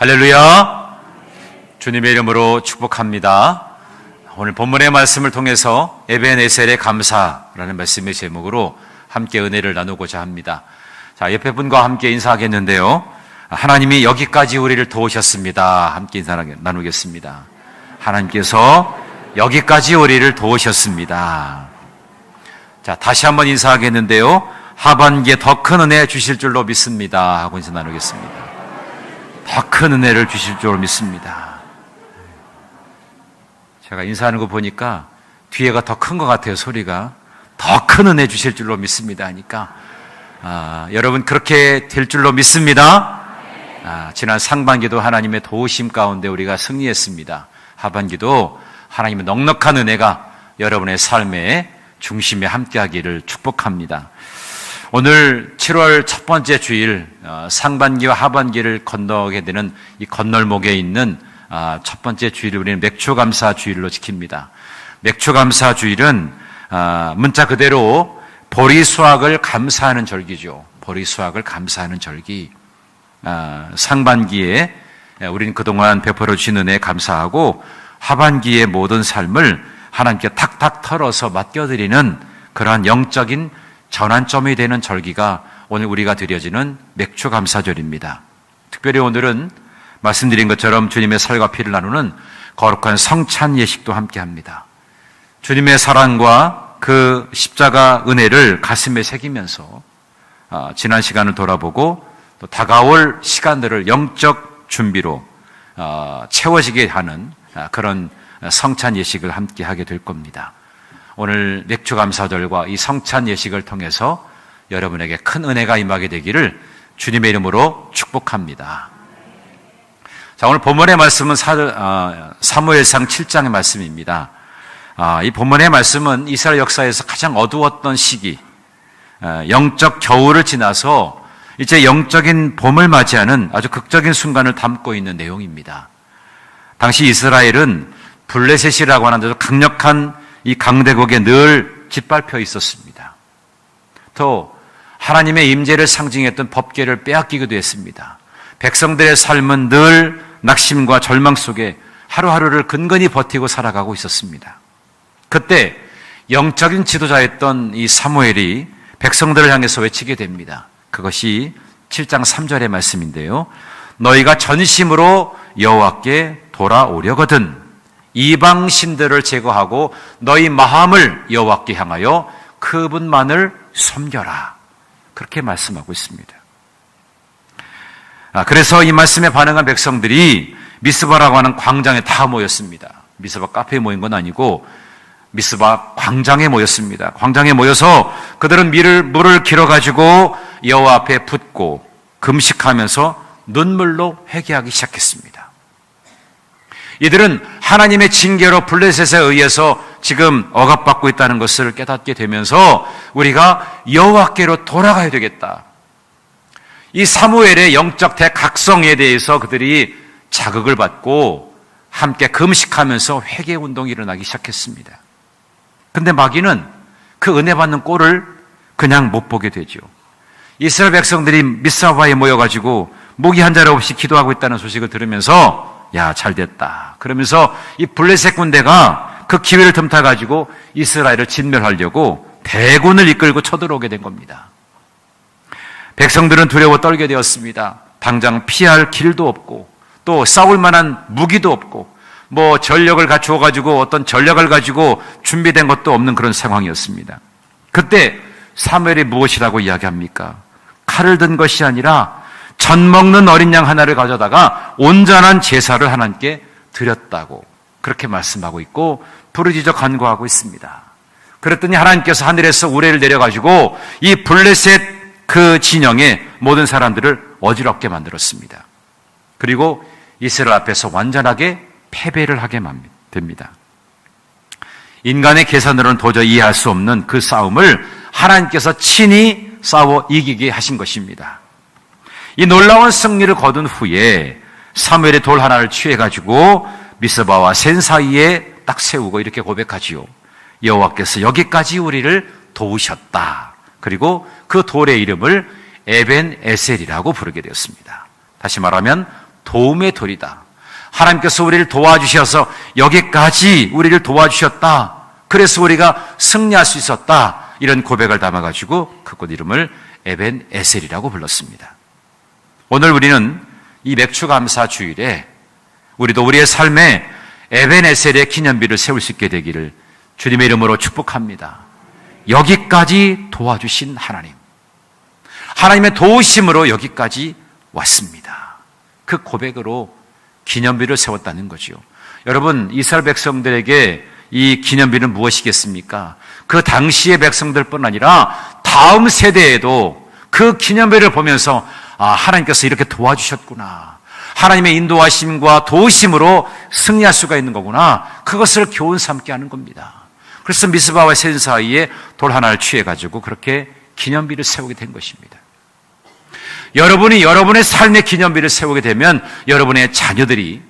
할렐루야! 주님의 이름으로 축복합니다. 오늘 본문의 말씀을 통해서 에벤에셀의 감사라는 말씀의 제목으로 함께 은혜를 나누고자 합니다. 자, 옆에 분과 함께 인사하겠는데요. 하나님이 여기까지 우리를 도우셨습니다. 함께 인사 나누겠습니다. 하나님께서 여기까지 우리를 도우셨습니다. 자, 다시 한번 인사하겠는데요. 하반기에 더 큰 은혜 주실 줄로 믿습니다. 하고 인사 나누겠습니다. 더 큰 은혜를 주실 줄 믿습니다. 제가 인사하는 거 보니까 뒤에가 더 큰 것 같아요. 소리가 더 큰 은혜 주실 줄로 믿습니다 하니까 여러분 그렇게 될 줄로 믿습니다. 지난 상반기도 하나님의 도우심 가운데 우리가 승리했습니다. 하반기도 하나님의 넉넉한 은혜가 여러분의 삶의 중심에 함께하기를 축복합니다. 오늘 7월 첫 번째 주일, 상반기와 하반기를 건너게 되는 이 건널목에 있는 첫 번째 주일을 우리는 맥추감사 주일로 지킵니다. 맥추감사 주일은 문자 그대로 보리수확을 감사하는 절기죠. 보리수확을 감사하는 절기. 상반기에 우리는 그동안 베풀어 주신 은혜에 감사하고 하반기의 모든 삶을 하나님께 탁탁 털어서 맡겨드리는 그러한 영적인 전환점이 되는 절기가 오늘 우리가 드려지는 맥추감사절입니다. 특별히 오늘은 말씀드린 것처럼 주님의 살과 피를 나누는 거룩한 성찬 예식도 함께합니다. 주님의 사랑과 그 십자가 은혜를 가슴에 새기면서 지난 시간을 돌아보고 또 다가올 시간들을 영적 준비로 채워지게 하는 그런 성찬 예식을 함께하게 될 겁니다. 오늘 맥추감사절과 이 성찬 예식을 통해서 여러분에게 큰 은혜가 임하게 되기를 주님의 이름으로 축복합니다. 자, 오늘 본문의 말씀은 사무엘상 7장의 말씀입니다. 이 본문의 말씀은 이스라엘 역사에서 가장 어두웠던 시기, 영적 겨울을 지나서 이제 영적인 봄을 맞이하는 아주 극적인 순간을 담고 있는 내용입니다. 당시 이스라엘은 블레셋이라고 하는 아주 강력한 이 강대국에 늘 짓밟혀 있었습니다. 또 하나님의 임재를 상징했던 법궤를 빼앗기기도 했습니다. 백성들의 삶은 늘 낙심과 절망 속에 하루하루를 근근히 버티고 살아가고 있었습니다. 그때 영적인 지도자였던 이 사무엘이 백성들을 향해서 외치게 됩니다. 그것이 7장 3절의 말씀인데요. 너희가 전심으로 여호와께 돌아오려거든 이방 신들을 제거하고 너희 마음을 여호와께 향하여 그분만을 섬겨라. 그렇게 말씀하고 있습니다. 그래서 이 말씀에 반응한 백성들이 미스바라고 하는 광장에 다 모였습니다. 미스바 카페에 모인 건 아니고 미스바 광장에 모였습니다. 광장에 모여서 그들은 물을 길어가지고 여호와 앞에 붓고 금식하면서 눈물로 회개하기 시작했습니다. 이들은 하나님의 징계로 블레셋에 의해서 지금 억압받고 있다는 것을 깨닫게 되면서 우리가 여호와께로 돌아가야 되겠다. 이 사무엘의 영적 대각성에 대해서 그들이 자극을 받고 함께 금식하면서 회개 운동이 일어나기 시작했습니다. 근데 마귀는 그 은혜 받는 꼴을 그냥 못 보게 되죠. 이스라엘 백성들이 미스바에 모여가지고 모기 한 자루 없이 기도하고 있다는 소식을 들으면서 야, 잘 됐다. 그러면서 이 블레셋 군대가 그 기회를 틈타가지고 이스라엘을 진멸하려고 대군을 이끌고 쳐들어오게 된 겁니다. 백성들은 두려워 떨게 되었습니다. 당장 피할 길도 없고 또 싸울 만한 무기도 없고 뭐 전력을 갖추어가지고 어떤 전략을 가지고 준비된 것도 없는 그런 상황이었습니다. 그때 사무엘이 무엇이라고 이야기합니까? 칼을 든 것이 아니라 젖 먹는 어린 양 하나를 가져다가 온전한 제사를 하나님께 드렸다고 그렇게 말씀하고 있고 부르짖어 간구하고 있습니다. 그랬더니 하나님께서 하늘에서 우레를 내려가지고 이 블레셋 그 진영의 모든 사람들을 어지럽게 만들었습니다. 그리고 이스라엘 앞에서 완전하게 패배를 하게 됩니다. 인간의 계산으로는 도저히 이해할 수 없는 그 싸움을 하나님께서 친히 싸워 이기게 하신 것입니다. 이 놀라운 승리를 거둔 후에 사무엘이 돌 하나를 취해가지고 미스바와 센 사이에 딱 세우고 이렇게 고백하지요. 여호와께서 여기까지 우리를 도우셨다. 그리고 그 돌의 이름을 에벤에셀이라고 부르게 되었습니다. 다시 말하면 도움의 돌이다. 하나님께서 우리를 도와주셔서 여기까지 우리를 도와주셨다. 그래서 우리가 승리할 수 있었다. 이런 고백을 담아가지고 그 꽃 이름을 에벤 에셀이라고 불렀습니다. 오늘 우리는 이 맥주감사 주일에 우리도 우리의 삶에 에벤 에셀의 기념비를 세울 수 있게 되기를 주님의 이름으로 축복합니다. 여기까지 도와주신 하나님, 하나님의 도우심으로 여기까지 왔습니다. 그 고백으로 기념비를 세웠다는 거죠. 여러분, 이스라엘 백성들에게 이 기념비는 무엇이겠습니까? 그 당시의 백성들뿐 아니라 다음 세대에도 그 기념비를 보면서 하나님께서 이렇게 도와주셨구나, 하나님의 인도하심과 도우심으로 승리할 수가 있는 거구나, 그것을 교훈 삼게 하는 겁니다. 그래서 미스바와 센 사이에 돌 하나를 취해가지고 그렇게 기념비를 세우게 된 것입니다. 여러분이 여러분의 삶의 기념비를 세우게 되면 여러분의 자녀들이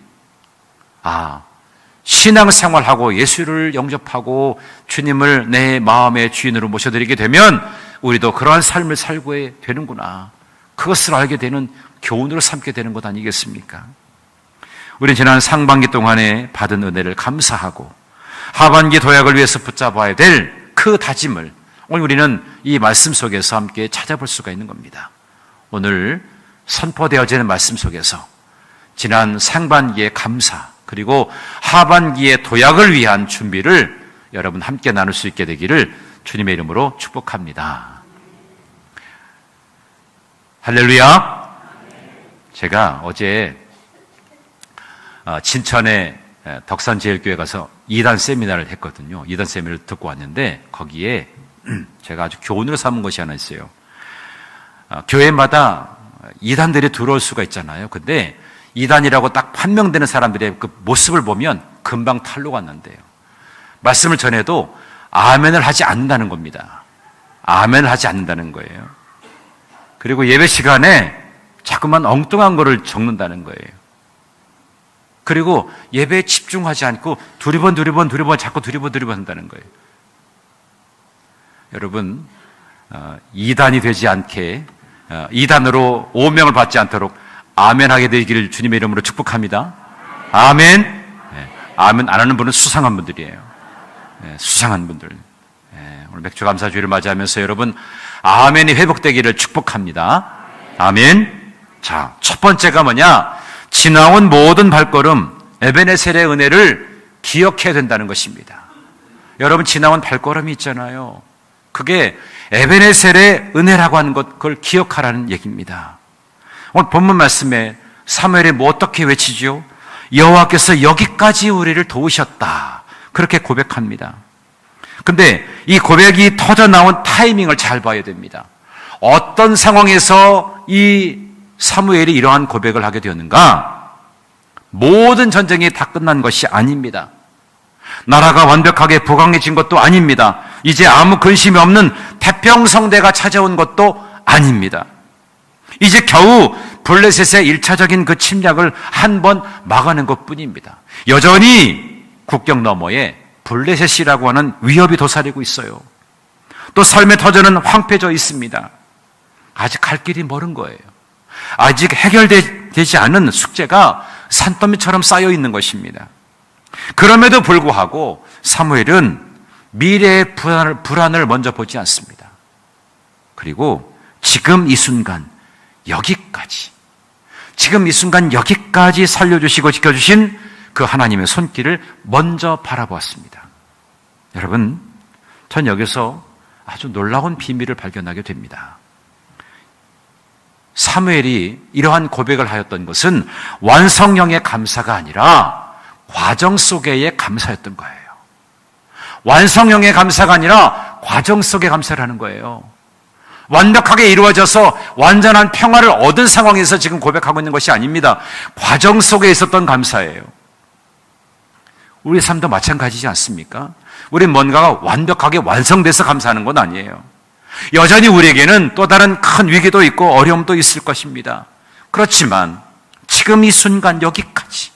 신앙생활하고 예수를 영접하고 주님을 내 마음의 주인으로 모셔드리게 되면 우리도 그러한 삶을 살고 되는구나, 그것을 알게 되는 교훈으로 삼게 되는 것 아니겠습니까? 우리는 지난 상반기 동안에 받은 은혜를 감사하고 하반기 도약을 위해서 붙잡아야 될 그 다짐을 오늘 우리는 이 말씀 속에서 함께 찾아볼 수가 있는 겁니다. 오늘 선포되어지는 말씀 속에서 지난 상반기의 감사 그리고 하반기의 도약을 위한 준비를 여러분 함께 나눌 수 있게 되기를 주님의 이름으로 축복합니다. 할렐루야. 제가 어제 진천의 덕산제일교회 가서 2단 세미나를 했거든요. 2단 세미나를 듣고 왔는데 거기에 제가 아주 교훈으로 삼은 것이 하나 있어요. 교회마다 2단들이 들어올 수가 있잖아요. 근데 2단이라고 딱 판명되는 사람들의 그 모습을 보면 금방 탈로가 난대요. 말씀을 전해도 아멘을 하지 않는다는 겁니다. 아멘을 하지 않는다는 거예요. 그리고 예배 시간에 자꾸만 엉뚱한 거를 적는다는 거예요. 그리고 예배에 집중하지 않고 두리번 자꾸 두리번 한다는 거예요. 여러분, 2단이 되지 않게 2단으로 오명을 받지 않도록 아멘하게 되기를 주님의 이름으로 축복합니다. 아멘. 네, 아멘 안 하는 분은 수상한 분들이에요. 네, 수상한 분들. 네, 오늘 맥주감사주의를 맞이하면서 여러분 아멘이 회복되기를 축복합니다. 아멘. 자, 첫 번째가 뭐냐? 지나온 모든 발걸음, 에베네셀의 은혜를 기억해야 된다는 것입니다. 여러분, 지나온 발걸음이 있잖아요. 그게 에베네셀의 은혜라고 하는 것, 그걸 기억하라는 얘기입니다. 오늘 본문 말씀에 사무엘이 뭐 어떻게 외치죠? 여호와께서 여기까지 우리를 도우셨다, 그렇게 고백합니다. 근데 이 고백이 터져 나온 타이밍을 잘 봐야 됩니다. 어떤 상황에서 이 사무엘이 이러한 고백을 하게 되었는가? 모든 전쟁이 다 끝난 것이 아닙니다. 나라가 완벽하게 부강해진 것도 아닙니다. 이제 아무 근심이 없는 태평성대가 찾아온 것도 아닙니다. 이제 겨우 블레셋의 1차적인 그 침략을 한 번 막아낸 것뿐입니다. 여전히 국경 너머에 블레셋이라고 하는 위협이 도사리고 있어요. 또 삶의 터전은 황폐져 있습니다. 아직 갈 길이 멀은 거예요. 아직 해결되지 않은 숙제가 산더미처럼 쌓여 있는 것입니다. 그럼에도 불구하고 사무엘은 미래의 불안을 먼저 보지 않습니다. 그리고 지금 이 순간 여기까지, 지금 이 순간 여기까지 살려주시고 지켜주신 그 하나님의 손길을 먼저 바라보았습니다. 여러분, 전 여기서 아주 놀라운 비밀을 발견하게 됩니다. 사무엘이 이러한 고백을 하였던 것은 완성형의 감사가 아니라 과정 속의 감사였던 거예요. 완성형의 감사가 아니라 과정 속의 감사를 하는 거예요. 완벽하게 이루어져서 완전한 평화를 얻은 상황에서 지금 고백하고 있는 것이 아닙니다. 과정 속에 있었던 감사예요. 우리 삶도 마찬가지지 않습니까? 우린 뭔가가 완벽하게 완성돼서 감사하는 건 아니에요. 여전히 우리에게는 또 다른 큰 위기도 있고 어려움도 있을 것입니다. 그렇지만 지금 이 순간 여기까지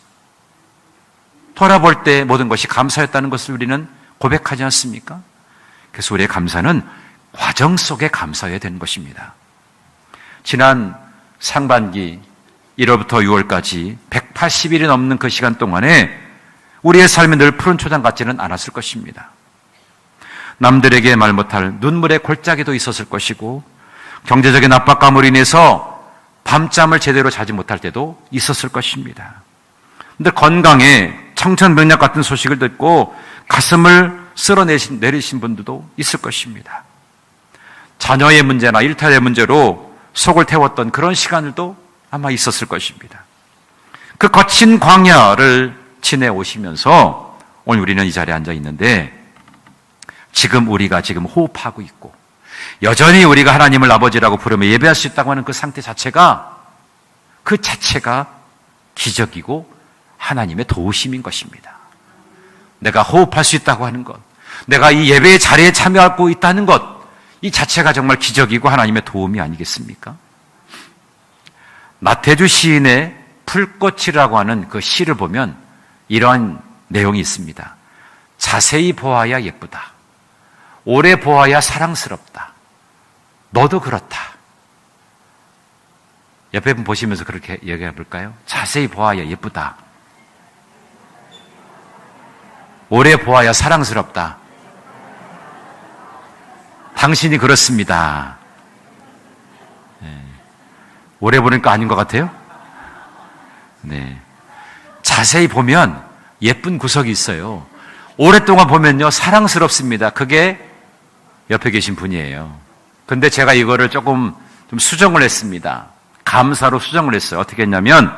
돌아볼 때 모든 것이 감사였다는 것을 우리는 고백하지 않습니까? 그래서 우리의 감사는 과정 속에 감사해야 되는 것입니다. 지난 상반기 1월부터 6월까지 180일이 넘는 그 시간 동안에 우리의 삶이 늘 푸른 초장 같지는 않았을 것입니다. 남들에게 말 못할 눈물의 골짜기도 있었을 것이고 경제적인 압박감으로 인해서 밤잠을 제대로 자지 못할 때도 있었을 것입니다. 그런데 건강에 청천벽력 같은 소식을 듣고 가슴을 쓸어내리신 분들도 있을 것입니다. 자녀의 문제나 일탈의 문제로 속을 태웠던 그런 시간들도 아마 있었을 것입니다. 그 거친 광야를 지내오시면서 오늘 우리는 이 자리에 앉아 있는데 지금 우리가 지금 호흡하고 있고 여전히 우리가 하나님을 아버지라고 부르며 예배할 수 있다고 하는 그 상태 자체가 기적이고 하나님의 도우심인 것입니다. 내가 호흡할 수 있다고 하는 것, 내가 이 예배의 자리에 참여하고 있다는 것, 이 자체가 정말 기적이고 하나님의 도움이 아니겠습니까? 나태주 시인의 풀꽃이라고 하는 그 시를 보면 이러한 내용이 있습니다. 자세히 보아야 예쁘다. 오래 보아야 사랑스럽다. 너도 그렇다. 옆에 분 보시면서 그렇게 얘기해 볼까요? 자세히 보아야 예쁘다. 오래 보아야 사랑스럽다. 당신이 그렇습니다. 네. 오래 보니까 아닌 것 같아요? 네. 자세히 보면 예쁜 구석이 있어요. 오랫동안 보면요, 사랑스럽습니다. 그게 옆에 계신 분이에요. 근데 제가 이거를 조금 좀 수정을 했습니다. 감사로 수정을 했어요. 어떻게 했냐면,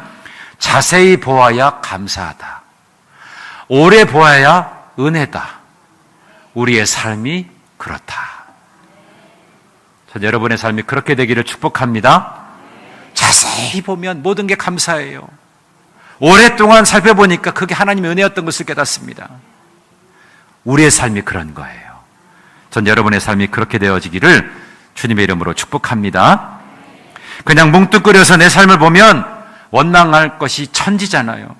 자세히 보아야 감사하다. 오래 보아야 은혜다. 우리의 삶이 그렇다. 전 여러분의 삶이 그렇게 되기를 축복합니다. 자세히 보면 모든 게 감사해요. 오랫동안 살펴보니까 그게 하나님의 은혜였던 것을 깨닫습니다. 우리의 삶이 그런 거예요. 전 여러분의 삶이 그렇게 되어지기를 주님의 이름으로 축복합니다. 그냥 뭉뚱그려서 내 삶을 보면 원망할 것이 천지잖아요.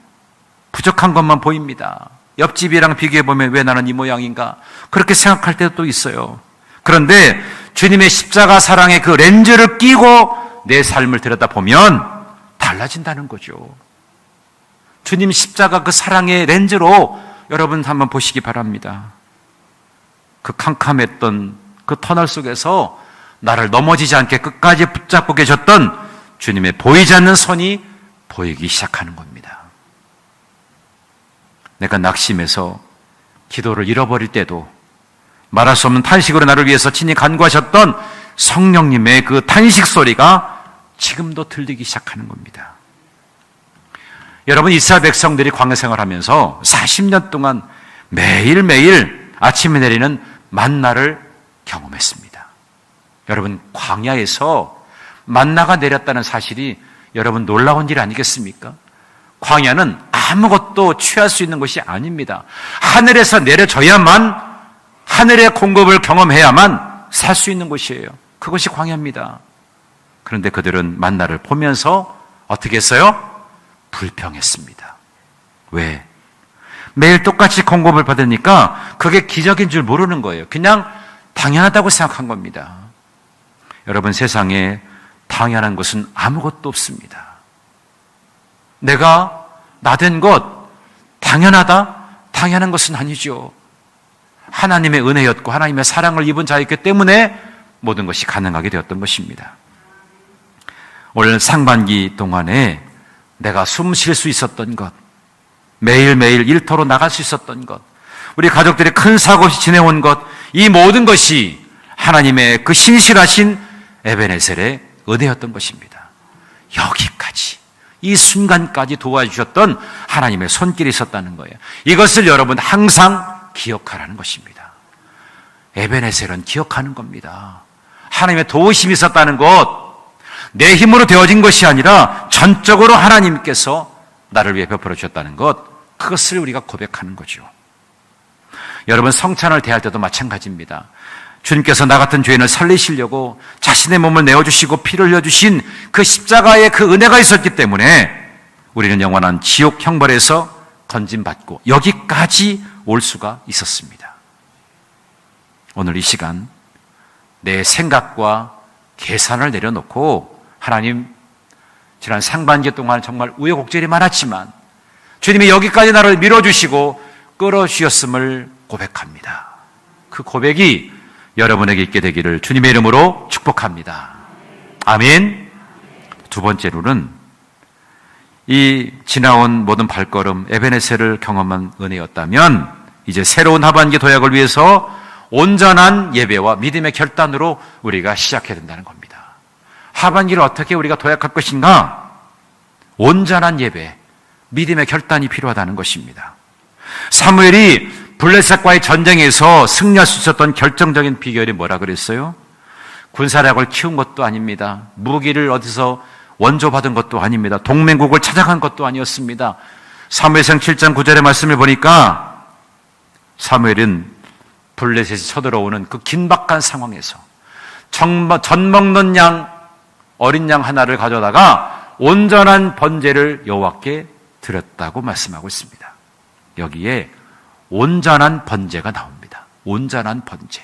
부족한 것만 보입니다. 옆집이랑 비교해보면 왜 나는 이 모양인가? 그렇게 생각할 때도 또 있어요. 그런데 주님의 십자가 사랑의 그 렌즈를 끼고 내 삶을 들여다보면 달라진다는 거죠. 주님 십자가 그 사랑의 렌즈로 여러분 한번 보시기 바랍니다. 그 캄캄했던 그 터널 속에서 나를 넘어지지 않게 끝까지 붙잡고 계셨던 주님의 보이지 않는 손이 보이기 시작하는 겁니다. 내가 낙심해서 기도를 잃어버릴 때도 말할 수 없는 탄식으로 나를 위해서 친히 간구하셨던 성령님의 그 탄식 소리가 지금도 들리기 시작하는 겁니다. 여러분, 이스라엘 백성들이 광야 생활하면서 40년 동안 매일매일 아침에 내리는 만나를 경험했습니다. 여러분, 광야에서 만나가 내렸다는 사실이 여러분 놀라운 일 아니겠습니까? 광야는 아무것도 취할 수 있는 것이 아닙니다. 하늘에서 내려져야만, 하늘의 공급을 경험해야만 살 수 있는 곳이에요. 그것이 광야입니다. 그런데 그들은 만나를 보면서 어떻게 했어요? 불평했습니다. 왜? 매일 똑같이 공급을 받으니까 그게 기적인 줄 모르는 거예요. 그냥 당연하다고 생각한 겁니다. 여러분, 세상에 당연한 것은 아무것도 없습니다. 내가 나된 것, 당연하다? 당연한 것은 아니죠. 하나님의 은혜였고 하나님의 사랑을 입은 자였기 때문에 모든 것이 가능하게 되었던 것입니다. 올 상반기 동안에 내가 숨 쉴 수 있었던 것, 매일매일 일터로 나갈 수 있었던 것, 우리 가족들이 큰 사고 없이 지내온 것, 이 모든 것이 하나님의 그 신실하신 에베네셀의 은혜였던 것입니다. 여기까지, 이 순간까지 도와주셨던 하나님의 손길이 있었다는 거예요. 이것을 여러분 항상 기억하라는 것입니다. 에베네셀은 기억하는 겁니다. 하나님의 도우심이 있었다는 것, 내 힘으로 되어진 것이 아니라 전적으로 하나님께서 나를 위해 베풀어 주셨다는 것, 그것을 우리가 고백하는 거죠. 여러분, 성찬을 대할 때도 마찬가지입니다. 주님께서 나 같은 죄인을 살리시려고 자신의 몸을 내어주시고 피를 흘려주신 그 십자가의 그 은혜가 있었기 때문에 우리는 영원한 지옥 형벌에서 건짐받고 여기까지 올 수가 있었습니다. 오늘 이 시간 내 생각과 계산을 내려놓고 하나님, 지난 상반기 동안 정말 우여곡절이 많았지만 주님이 여기까지 나를 밀어주시고 끌어주셨음을 고백합니다. 그 고백이 여러분에게 있게 되기를 주님의 이름으로 축복합니다. 아멘. 두 번째로는 이 지나온 모든 발걸음 에베네셀을 경험한 은혜였다면 이제 새로운 하반기 도약을 위해서 온전한 예배와 믿음의 결단으로 우리가 시작해야 된다는 겁니다. 하반기를 어떻게 우리가 도약할 것인가? 온전한 예배, 믿음의 결단이 필요하다는 것입니다. 사무엘이 블레셋과의 전쟁에서 승리할 수 있었던 결정적인 비결이 뭐라 그랬어요? 군사력을 키운 것도 아닙니다. 무기를 어디서 원조받은 것도 아닙니다. 동맹국을 찾아간 것도 아니었습니다. 사무엘상 7장 9절의 말씀을 보니까 사무엘은 블레셋이 쳐들어오는 그 긴박한 상황에서 전 먹는 양, 어린 양 하나를 가져다가 온전한 번제를 여호와께 드렸다고 말씀하고 있습니다. 여기에 온전한 번제가 나옵니다. 온전한 번제.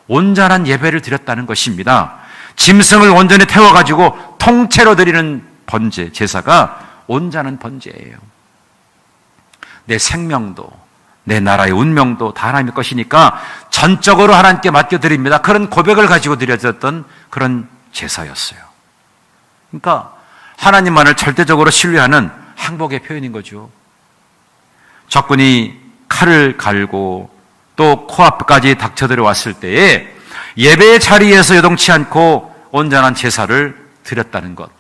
온전한 예배를 드렸다는 것입니다. 짐승을 온전히 태워가지고 통째로 드리는 번제, 제사가 온전한 번제예요. 내 생명도, 내 나라의 운명도 다 하나님의 것이니까 전적으로 하나님께 맡겨드립니다. 그런 고백을 가지고 드려졌던 그런 제사였어요. 그러니까 하나님만을 절대적으로 신뢰하는 항복의 표현인 거죠. 적군이 칼을 갈고 또 코앞까지 닥쳐들어왔을 때에 예배의 자리에서 요동치 않고 온전한 제사를 드렸다는 것,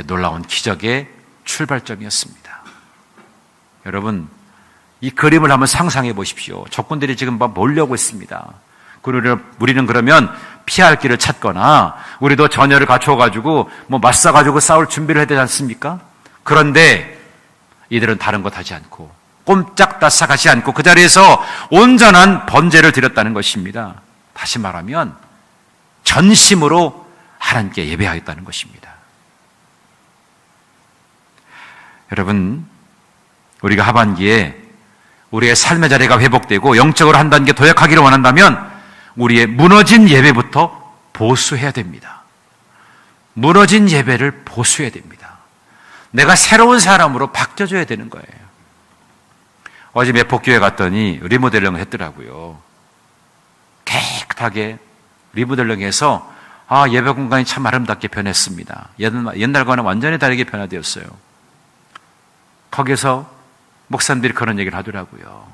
놀라운 기적의 출발점이었습니다. 여러분, 이 그림을 한번 상상해 보십시오. 적군들이 지금 막 몰려오고 있습니다. 우리는 그러면 피할 길을 찾거나 우리도 전열을 갖추어가지고 맞서가지고 싸울 준비를 해야 되지 않습니까? 그런데 이들은 다른 것 하지 않고 꼼짝달싹 하지 않고 그 자리에서 온전한 번제를 드렸다는 것입니다. 다시 말하면 전심으로 하나님께 예배하였다는 것입니다. 여러분, 우리가 하반기에 우리의 삶의 자리가 회복되고 영적으로 한 단계 도약하기를 원한다면 우리의 무너진 예배부터 보수해야 됩니다. 무너진 예배를 보수해야 됩니다. 내가 새로운 사람으로 바뀌어져야 되는 거예요. 어제 매폭교회 갔더니 리모델링을 했더라고요. 깨끗하게 리모델링해서 예배 공간이 참 아름답게 변했습니다. 옛날과는 완전히 다르게 변화되었어요. 거기서 목사님들이 그런 얘기를 하더라고요.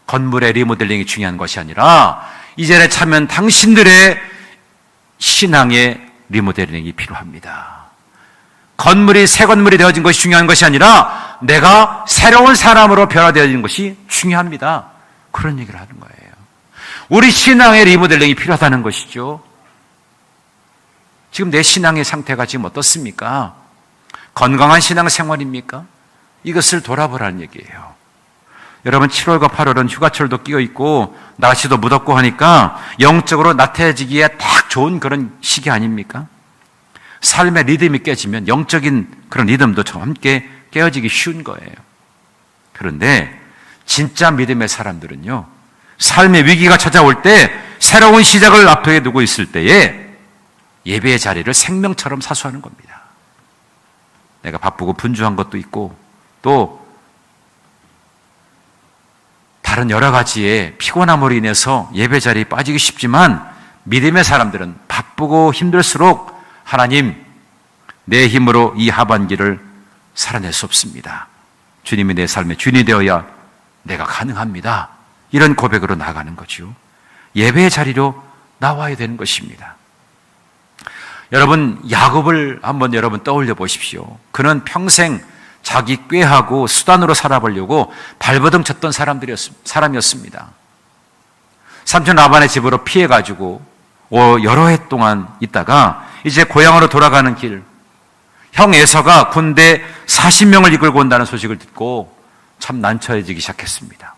건물의 리모델링이 중요한 것이 아니라 이 자리에 차면 당신들의 신앙의 리모델링이 필요합니다. 건물이 새 건물이 되어진 것이 중요한 것이 아니라 내가 새로운 사람으로 변화되어지는 것이 중요합니다. 그런 얘기를 하는 거예요. 우리 신앙의 리모델링이 필요하다는 것이죠. 지금 내 신앙의 상태가 지금 어떻습니까? 건강한 신앙 생활입니까? 이것을 돌아보라는 얘기예요. 여러분, 7월과 8월은 휴가철도 끼어 있고 날씨도 무덥고 하니까 영적으로 나태해지기에 딱 좋은 그런 시기 아닙니까? 삶의 리듬이 깨지면 영적인 그런 리듬도 저 함께 깨어지기 쉬운 거예요. 그런데 진짜 믿음의 사람들은요, 삶의 위기가 찾아올 때 새로운 시작을 앞에 두고 있을 때에 예배의 자리를 생명처럼 사수하는 겁니다. 내가 바쁘고 분주한 것도 있고 또 다른 여러 가지의 피곤함으로 인해서 예배 자리에 빠지기 쉽지만 믿음의 사람들은 바쁘고 힘들수록 하나님, 내 힘으로 이 하반기를 살아낼 수 없습니다. 주님이 내 삶의 주인이 되어야 내가 가능합니다. 이런 고백으로 나아가는 거죠. 예배의 자리로 나와야 되는 것입니다. 여러분, 야곱을 한번 여러분 떠올려 보십시오. 그는 평생 자기 꾀하고 수단으로 살아보려고 발버둥 쳤던 사람이었습니다. 삼촌 라반의 집으로 피해가지고 여러 해 동안 있다가 이제 고향으로 돌아가는 길, 형 에서가 군대 40명을 이끌고 온다는 소식을 듣고 참 난처해지기 시작했습니다.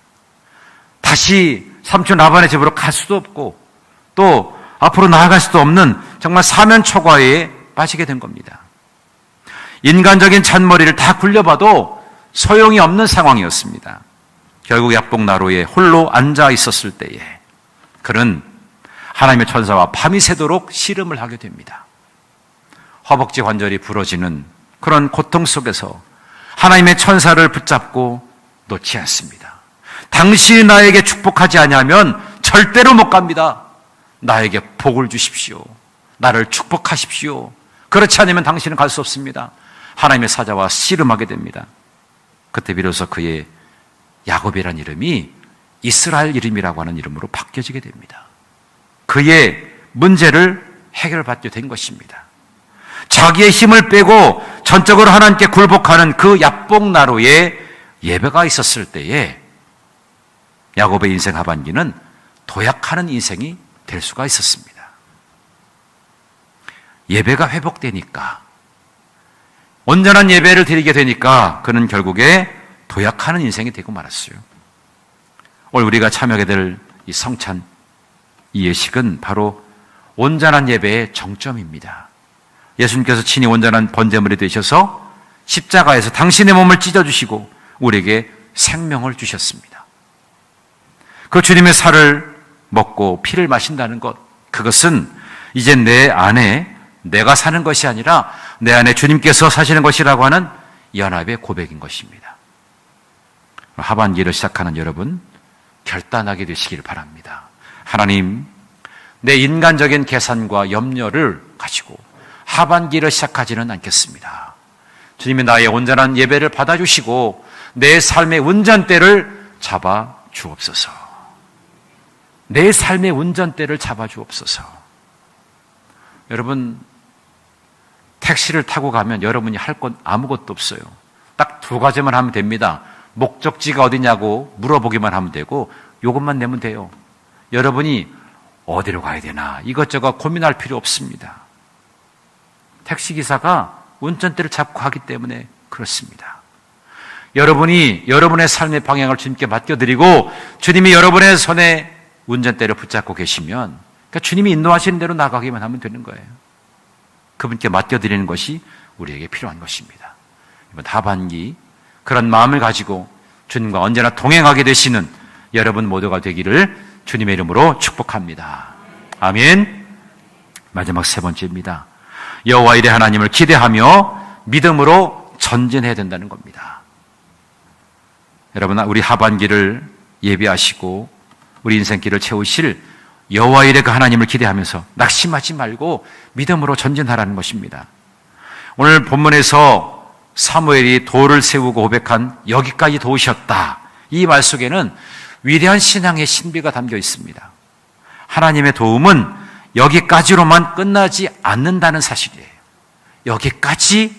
다시 삼촌 라반의 집으로 갈 수도 없고 또 앞으로 나아갈 수도 없는 정말 사면초가에 빠지게 된 겁니다. 인간적인 잔머리를 다 굴려봐도 소용이 없는 상황이었습니다. 결국 약복나루에 홀로 앉아 있었을 때에 그는 하나님의 천사와 밤이 새도록 씨름을 하게 됩니다. 허벅지 관절이 부러지는 그런 고통 속에서 하나님의 천사를 붙잡고 놓지 않습니다. 당신이 나에게 축복하지 아니하면 절대로 못 갑니다. 나에게 복을 주십시오. 나를 축복하십시오. 그렇지 않으면 당신은 갈 수 없습니다. 하나님의 사자와 씨름하게 됩니다. 그때 비로소 그의 야곱이라는 이름이 이스라엘 이름이라고 하는 이름으로 바뀌어지게 됩니다. 그의 문제를 해결받게 된 것입니다. 자기의 힘을 빼고 전적으로 하나님께 굴복하는 그 야복나루에 예배가 있었을 때에 야곱의 인생 하반기는 도약하는 인생이 될 수가 있었습니다. 예배가 회복되니까, 온전한 예배를 드리게 되니까 그는 결국에 도약하는 인생이 되고 말았어요. 오늘 우리가 참여하게 될 이 성찬, 이 예식은 바로 온전한 예배의 정점입니다. 예수님께서 친히 온전한 번제물이 되셔서 십자가에서 당신의 몸을 찢어주시고 우리에게 생명을 주셨습니다. 그 주님의 살을 먹고 피를 마신다는 것, 그것은 이제 내 안에 내가 사는 것이 아니라 내 안에 주님께서 사시는 것이라고 하는 연합의 고백인 것입니다. 하반기를 시작하는 여러분, 결단하게 되시길 바랍니다. 하나님, 내 인간적인 계산과 염려를 가지고 하반기를 시작하지는 않겠습니다. 주님이 나의 온전한 예배를 받아주시고 내 삶의 운전대를 잡아 주옵소서. 내 삶의 운전대를 잡아 주옵소서. 여러분, 택시를 타고 가면 여러분이 할 건 아무것도 없어요. 딱 두 가지만 하면 됩니다. 목적지가 어디냐고 물어보기만 하면 되고 이것만 내면 돼요. 여러분이 어디로 가야 되나 이것저것 고민할 필요 없습니다. 택시기사가 운전대를 잡고 하기 때문에 그렇습니다. 여러분이 여러분의 삶의 방향을 주님께 맡겨드리고 주님이 여러분의 손에 운전대를 붙잡고 계시면 그러니까 주님이 인도하시는 대로 나가기만 하면 되는 거예요. 그분께 맡겨드리는 것이 우리에게 필요한 것입니다. 이번 하반기 그런 마음을 가지고 주님과 언제나 동행하게 되시는 여러분 모두가 되기를 주님의 이름으로 축복합니다. 아멘. 마지막 세 번째입니다. 여호와 일의 하나님을 기대하며 믿음으로 전진해야 된다는 겁니다. 여러분, 우리 하반기를 예비하시고 우리 인생길을 채우실 여호와 일의 그 하나님을 기대하면서 낙심하지 말고 믿음으로 전진하라는 것입니다. 오늘 본문에서 사무엘이 돌을 세우고 고백한 여기까지 도우셨다. 이 말 속에는 위대한 신앙의 신비가 담겨 있습니다. 하나님의 도움은 여기까지로만 끝나지 않는다는 사실이에요. 여기까지만이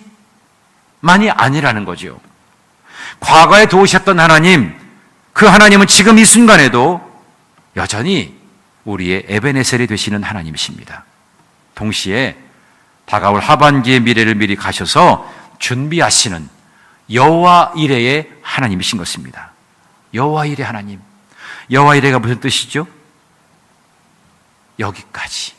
아니라는 거죠. 과거에 도우셨던 하나님, 그 하나님은 지금 이 순간에도 여전히 우리의 에베네셀이 되시는 하나님이십니다. 동시에 다가올 하반기의 미래를 미리 가셔서 준비하시는 여호와 이레의 하나님이신 것입니다. 여호와 이레 하나님. 여호와 이레가 무슨 뜻이죠? 여기까지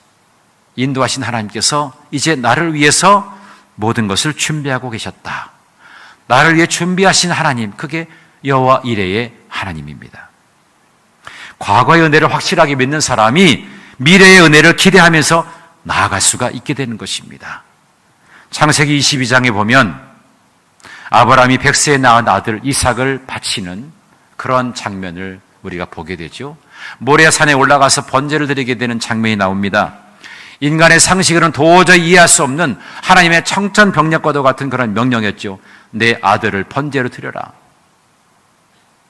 인도하신 하나님께서 이제 나를 위해서 모든 것을 준비하고 계셨다. 나를 위해 준비하신 하나님, 그게 여호와 이레의 하나님입니다. 과거의 은혜를 확실하게 믿는 사람이 미래의 은혜를 기대하면서 나아갈 수가 있게 되는 것입니다. 창세기 22장에 보면 아브라함이 100세에 낳은 아들 이삭을 바치는 그런 장면을 우리가 보게 되죠. 모리아산에 올라가서 번제를 드리게 되는 장면이 나옵니다. 인간의 상식으로는 도저히 이해할 수 없는 하나님의 청천벽력과도 같은 그런 명령이었죠. 내 아들을 번제로 드려라.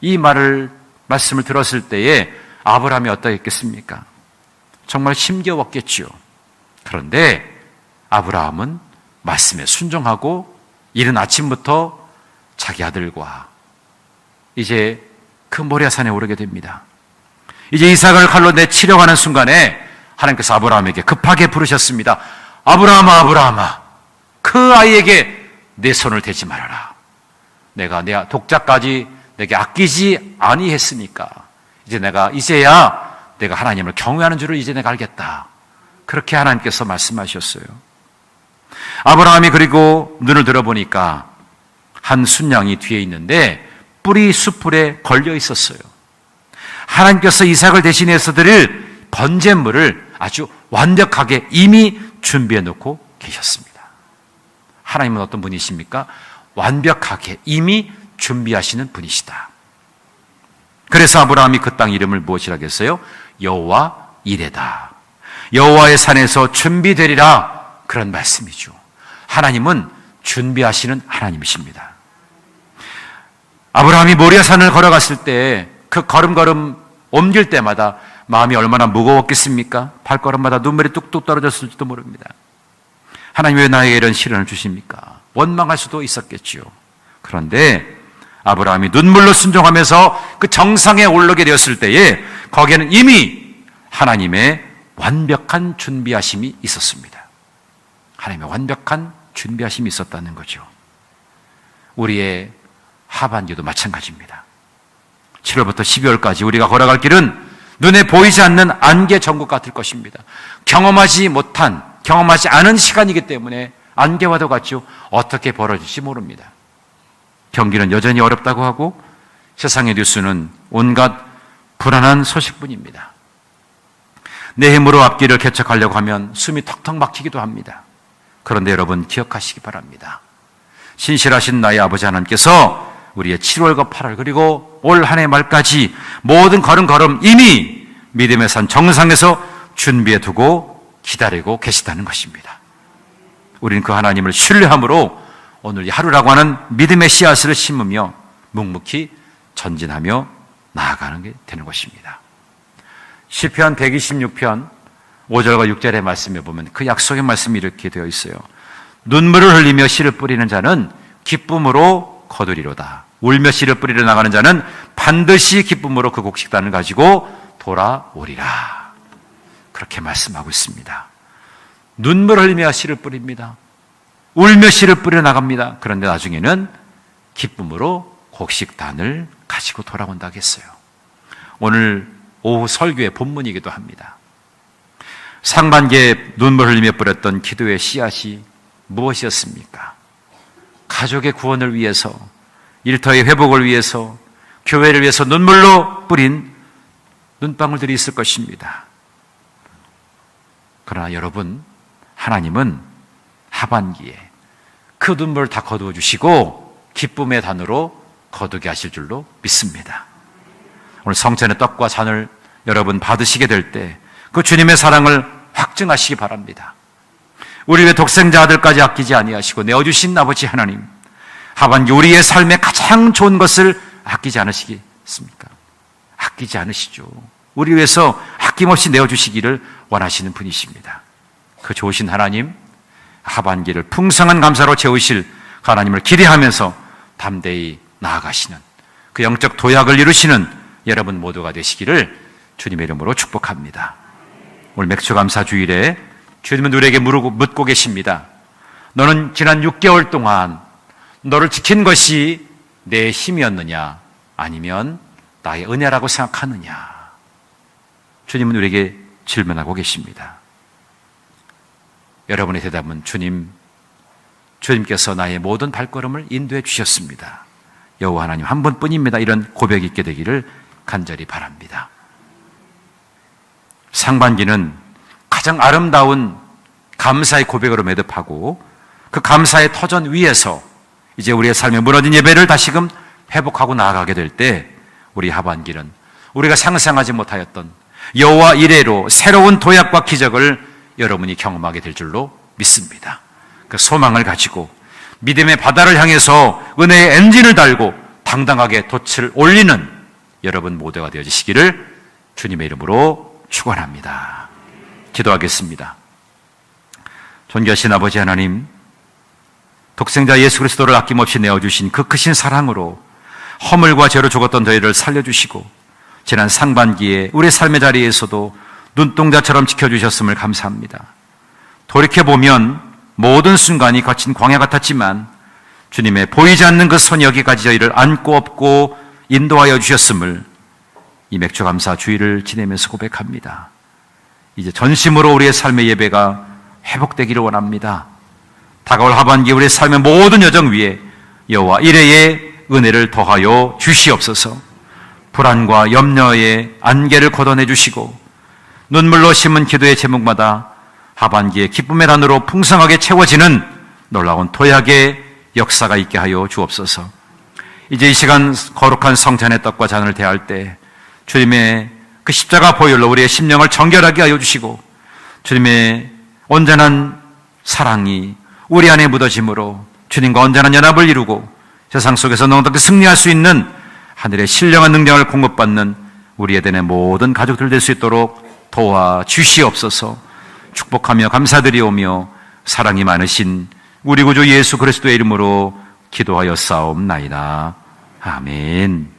이 말씀을 들었을 때에 아브라함이 어떠했겠습니까? 정말 힘겨웠겠죠. 그런데 아브라함은 말씀에 순종하고 이른 아침부터 자기 아들과 이제 그 모리아산에 오르게 됩니다. 이제 이삭을 칼로 내치려고 하는 순간에 하나님께서 아브라함에게 급하게 부르셨습니다. 아브라함아, 아브라함아, 그 아이에게 내 손을 대지 말아라. 내가 내 독자까지 내게 아끼지 아니했으니까 이제야 내가 하나님을 경외하는 줄을 이제 내가 알겠다. 그렇게 하나님께서 말씀하셨어요. 아브라함이 그리고 눈을 들어보니까 한 순양이 뒤에 있는데 뿔이 숯불에 걸려 있었어요. 하나님께서 이삭을 대신해서 드릴 번제물을 아주 완벽하게 이미 준비해 놓고 계셨습니다. 하나님은 어떤 분이십니까? 완벽하게 이미 준비하시는 분이시다. 그래서 아브라함이 그 땅 이름을 무엇이라고 했어요? 여호와 이레다. 여호와의 산에서 준비되리라, 그런 말씀이죠. 하나님은 준비하시는 하나님이십니다. 아브라함이 모리아산을 걸어갔을 때 그 걸음걸음 옮길 때마다 마음이 얼마나 무거웠겠습니까? 발걸음마다 눈물이 뚝뚝 떨어졌을지도 모릅니다. 하나님 왜 나에게 이런 시련을 주십니까? 원망할 수도 있었겠지요. 그런데 아브라함이 눈물로 순종하면서 그 정상에 오르게 되었을 때에 거기에는 이미 하나님의 완벽한 준비하심이 있었습니다. 하나님의 완벽한 준비하심이 있었다는 거죠. 우리의 하반기도 마찬가지입니다. 7월부터 12월까지 우리가 걸어갈 길은 눈에 보이지 않는 안개 전국 같을 것입니다. 경험하지 않은 시간이기 때문에 안개와도 같죠. 어떻게 벌어질지 모릅니다. 경기는 여전히 어렵다고 하고 세상의 뉴스는 온갖 불안한 소식뿐입니다. 내 힘으로 앞길을 개척하려고 하면 숨이 턱턱 막히기도 합니다. 그런데 여러분 기억하시기 바랍니다. 신실하신 나의 아버지 하나님께서 우리의 7월과 8월 그리고 올 한 해 말까지 모든 걸음걸음 이미 믿음의 산 정상에서 준비해 두고 기다리고 계시다는 것입니다. 우리는 그 하나님을 신뢰함으로 오늘 하루라고 하는 믿음의 씨앗을 심으며 묵묵히 전진하며 나아가는 게 되는 것입니다. 시편 126편 5절과 6절의 말씀에 보면 그 약속의 말씀이 이렇게 되어 있어요. 눈물을 흘리며 씨를 뿌리는 자는 기쁨으로 거두리로다. 울며 씨를 뿌리러 나가는 자는 반드시 기쁨으로 그 곡식단을 가지고 돌아오리라. 그렇게 말씀하고 있습니다. 눈물을 흘리며 씨를 뿌립니다. 울며 씨를 뿌려 나갑니다. 그런데 나중에는 기쁨으로 곡식단을 가지고 돌아온다고 했어요. 오늘 오후 설교의 본문이기도 합니다. 상반기에 눈물 흘리며 뿌렸던 기도의 씨앗이 무엇이었습니까? 가족의 구원을 위해서, 일터의 회복을 위해서, 교회를 위해서 눈물로 뿌린 눈방울들이 있을 것입니다. 그러나 여러분, 하나님은 하반기에 그 눈물을 다 거두어 주시고 기쁨의 단으로 거두게 하실 줄로 믿습니다. 오늘 성찬의 떡과 잔을 여러분 받으시게 될 때 그 주님의 사랑을 확증하시기 바랍니다. 우리의 독생자 아들까지 아끼지 아니하시고 내어주신 아버지 하나님, 하반기 우리의 삶에 가장 좋은 것을 아끼지 않으시겠습니까? 아끼지 않으시죠. 우리 위해서 아낌없이 내어주시기를 원하시는 분이십니다. 그 좋으신 하나님, 하반기를 풍성한 감사로 채우실 하나님을 기대하면서 담대히 나아가시는 그 영적 도약을 이루시는 여러분 모두가 되시기를 주님의 이름으로 축복합니다. 오늘 맥주감사 주일에 주님은 우리에게 묻고 계십니다. 너는 지난 6개월 동안 너를 지킨 것이 내 힘이었느냐, 아니면 나의 은혜라고 생각하느냐? 주님은 우리에게 질문하고 계십니다. 여러분의 대답은 주님께서 나의 모든 발걸음을 인도해 주셨습니다. 여호와 하나님 한 분뿐입니다. 이런 고백이 있게 되기를 간절히 바랍니다. 상반기는 가장 아름다운 감사의 고백으로 매듭하고 그 감사의 터전 위에서 이제 우리의 삶에 무너진 예배를 다시금 회복하고 나아가게 될 때 우리 하반기는 우리가 상상하지 못하였던 여호와 이레로 새로운 도약과 기적을 여러분이 경험하게 될 줄로 믿습니다. 그 소망을 가지고 믿음의 바다를 향해서 은혜의 엔진을 달고 당당하게 돛을 올리는 여러분 모두가 되어지시기를 주님의 이름으로 축원합니다. 기도하겠습니다. 존귀하신 아버지 하나님, 독생자 예수 그리스도를 아낌없이 내어주신 그 크신 사랑으로 허물과 죄로 죽었던 저희를 살려주시고 지난 상반기에 우리 삶의 자리에서도 눈동자처럼 지켜주셨음을 감사합니다. 돌이켜보면 모든 순간이 거친 광야 같았지만 주님의 보이지 않는 그 손이 여기까지 저희를 안고 업고 인도하여 주셨음을 이 맥주감사 주일을 지내면서 고백합니다. 이제 전심으로 우리의 삶의 예배가 회복되기를 원합니다. 다가올 하반기 우리의 삶의 모든 여정 위에 여호와 이레의 은혜를 더하여 주시옵소서. 불안과 염려의 안개를 걷어내 주시고 눈물로 심은 기도의 제목마다 하반기에 기쁨의 단으로 풍성하게 채워지는 놀라운 도약의 역사가 있게 하여 주옵소서. 이제 이 시간 거룩한 성찬의 떡과 잔을 대할 때 주님의 그 십자가 보혈로 우리의 심령을 정결하게 하여 주시고 주님의 온전한 사랑이 우리 안에 묻어짐으로 주님과 온전한 연합을 이루고 세상 속에서 넉넉히 승리할 수 있는 하늘의 신령한 능력을 공급받는 우리 에덴의 모든 가족들 될 수 있도록 도와주시옵소서. 축복하며 감사드리오며 사랑이 많으신 우리 구주 예수 그리스도의 이름으로 기도하여 싸움나이다. 아멘.